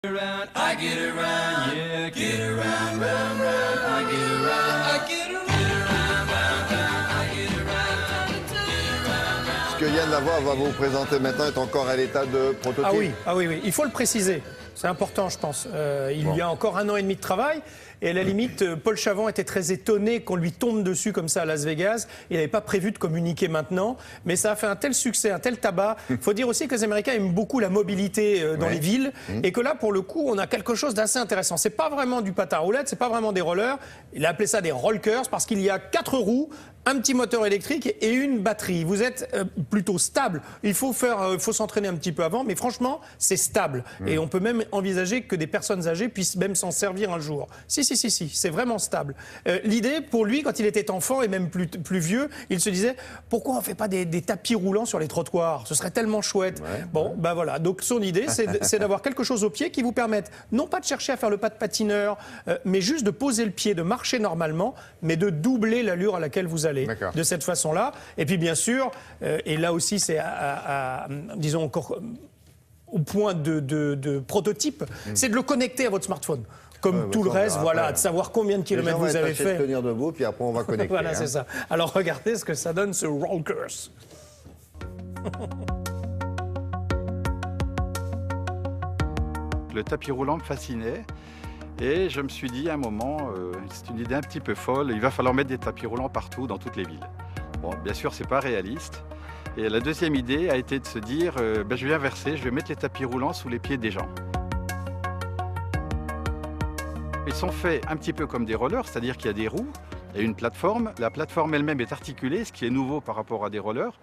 Around, I get around, yeah, get around, round, round, I get around, I get around, round, round, I get around. Ce que Yann Lavoie va vous présenter maintenant est encore à l'état de prototype. Ah oui, il faut le préciser. C'est important, je pense. Il y a encore 1 an et demi de travail. Et à la limite, Paul Chavant était très étonné qu'on lui tombe dessus comme ça à Las Vegas. Il n'avait pas prévu de communiquer maintenant. Mais ça a fait un tel succès, un tel tabac. Il faut dire aussi que les Américains aiment beaucoup la mobilité dans les villes. Et que là, pour le coup, on a quelque chose d'assez intéressant. C'est pas vraiment du patin à roulettes, c'est pas vraiment des rollers. Il a appelé ça des rollers parce qu'il y a 4 roues, un petit moteur électrique et une batterie. Vous êtes plutôt stable. Il faut s'entraîner un petit peu avant, mais franchement, c'est stable. Et on peut même envisager que des personnes âgées puissent même s'en servir un jour. Si, c'est vraiment stable. L'idée, pour lui, quand il était enfant et même plus vieux, il se disait, pourquoi on ne fait pas des tapis roulants sur les trottoirs? Ce serait tellement chouette. Ben voilà. Donc son idée, c'est d'avoir quelque chose au pied qui vous permette, non pas de chercher à faire le pas de patineur, mais juste de poser le pied, de marcher normalement, mais de doubler l'allure à laquelle vous allez. De cette façon-là. Et puis bien sûr, et là aussi c'est disons encore au point de prototype, c'est de le connecter à votre smartphone. Comme tout le reste, voilà, de savoir combien de kilomètres vous avez fait. De tenir debout, puis après on va connecter. Voilà, c'est ça. Alors regardez ce que ça donne, ce rollers. Le tapis roulant me fascinait. Et je me suis dit à un moment, c'est une idée un petit peu folle, il va falloir mettre des tapis roulants partout, dans toutes les villes. Bon, bien sûr, c'est pas réaliste. Et la deuxième idée a été de se dire, je vais inverser, je vais mettre les tapis roulants sous les pieds des gens. Ils sont faits un petit peu comme des rollers, c'est-à-dire qu'il y a des roues et une plateforme. La plateforme elle-même est articulée, ce qui est nouveau par rapport à des rollers.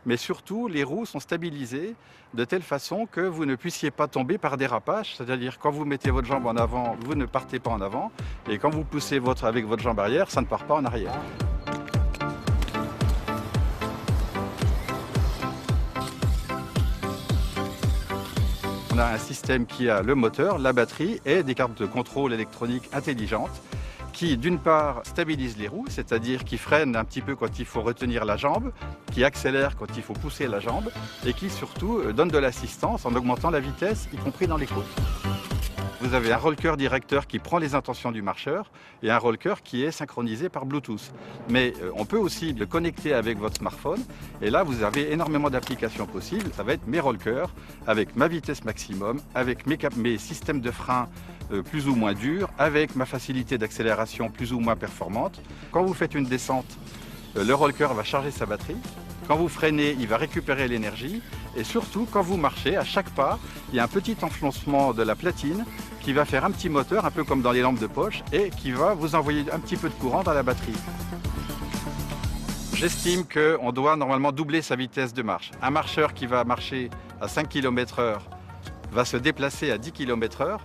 Mais surtout, les roues sont stabilisées de telle façon que vous ne puissiez pas tomber par dérapage. C'est-à-dire quand vous mettez votre jambe en avant, vous ne partez pas en avant. Et quand vous poussez avec votre jambe arrière, ça ne part pas en arrière. On a un système qui a le moteur, la batterie et des cartes de contrôle électroniques intelligentes qui, d'une part, stabilisent les roues, c'est-à-dire qui freinent un petit peu quand il faut retenir la jambe, qui accélèrent quand il faut pousser la jambe et qui, surtout, donnent de l'assistance en augmentant la vitesse, y compris dans les côtes. Vous avez un roller directeur qui prend les intentions du marcheur et un roller qui est synchronisé par Bluetooth. Mais on peut aussi le connecter avec votre smartphone et là vous avez énormément d'applications possibles. Ça va être mes rollers avec ma vitesse maximum, avec mes systèmes de frein plus ou moins durs, avec ma facilité d'accélération plus ou moins performante. Quand vous faites une descente, le roller va charger sa batterie. Quand vous freinez, il va récupérer l'énergie. Et surtout, quand vous marchez, à chaque pas, il y a un petit enfoncement de la platine qui va faire un petit moteur, un peu comme dans les lampes de poche, et qui va vous envoyer un petit peu de courant dans la batterie. J'estime qu'on doit normalement doubler sa vitesse de marche. Un marcheur qui va marcher à 5 km/h va se déplacer à 10 km/h.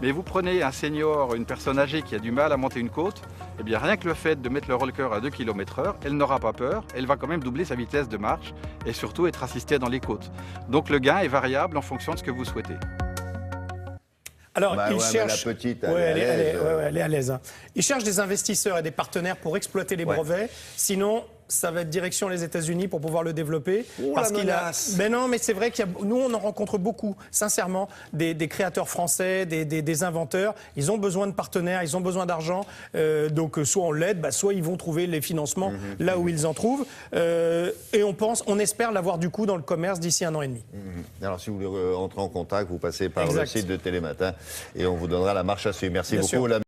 Mais vous prenez un senior, une personne âgée qui a du mal à monter une côte, eh bien rien que le fait de mettre le roller à 2 km/h, elle n'aura pas peur, elle va quand même doubler sa vitesse de marche et surtout être assistée dans les côtes. Donc le gain est variable en fonction de ce que vous souhaitez. Alors, il cherche. La petite, elle est à l'aise. Hein. Il cherche des investisseurs et des partenaires pour exploiter les brevets. Sinon, ça va être direction les États-Unis pour pouvoir le développer. Parce qu'il a. Mais non, mais c'est vrai nous, on en rencontre beaucoup, sincèrement, des créateurs français, des inventeurs. Ils ont besoin de partenaires, ils ont besoin d'argent. Donc, soit on l'aide, soit ils vont trouver les financements là où ils en trouvent. Et on espère l'avoir du coup dans le commerce d'ici 1 an et demi. Alors, si vous voulez entrer en contact, vous passez par le site de Télématin et on vous donnera la marche à suivre. Merci beaucoup.